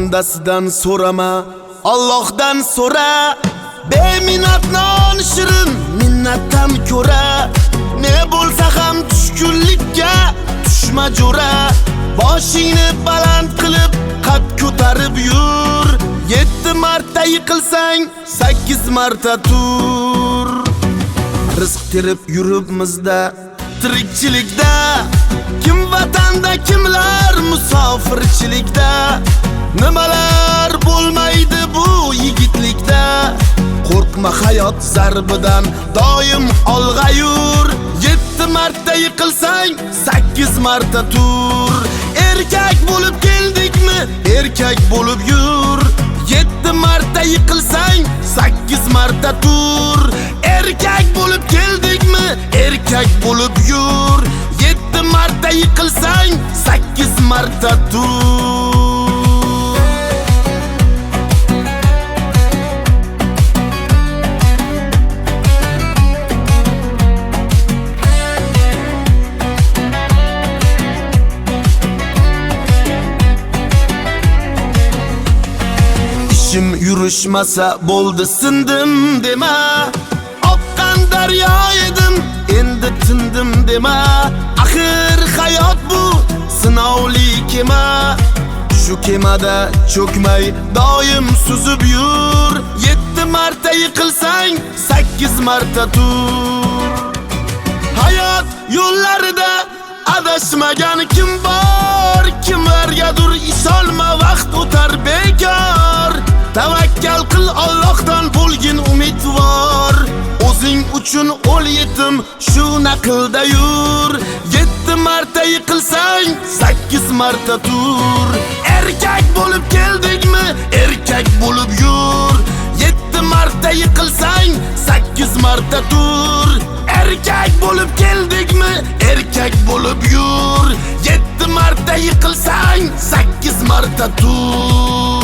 bandasidan so'rama, Allohdan so'ra. Beminat non shirin, minnatdan ko'ra. Ne bo'lsa ham tushkunlikka tushma jo'ra. Boshingni baland qilib, qad ko'tarib yur. 7 marta yiqilsang, 8 marta tur. Rizq terib yuribmizda, tirikchilikda. Kim vatanda, kimlar musofirchilikda. Nimalar bo'lmaydi bu yigitlikda. Qo'rqma hayot zarbidan, doim olg'a yur. 7 marta yiqilsang, 8 marta tur. Erkak bo'lib keldikmi, erkak bo'lib yur. 7 marta yiqilsang, 8 marta tur. Erkak bo'lib keldikmi, erkak bo'lib yur. 7 marta yiqilsang, 8 marta tur. İşim yurishmasa bo'ldi sindim dema. Oqqan daryo edim, endi tindim dema. Axir hayot bu sinovli kema. Shu kemada cho'kmay doim suzib yur. 7 marta yiqilsang, 8 marta tur. Hayot yo'llarida adashmagan kim bor? Kimlargadir ishonma, vaqt o'tar bekor. Tavakkal qil, Allohdan bo'lgin umidvor. O'zing uchun o'l yetim, shu naqlda yur. 7 marta yiqilsang, 8 marta tur. Erkak bo'lib keldikmi, erkak bo'lib yur. 7 marta yiqilsang, 8 marta tur. Erkak bo'lib keldikmi, erkak bo'lib yur. 7 marta yiqilsang, 8 marta tur.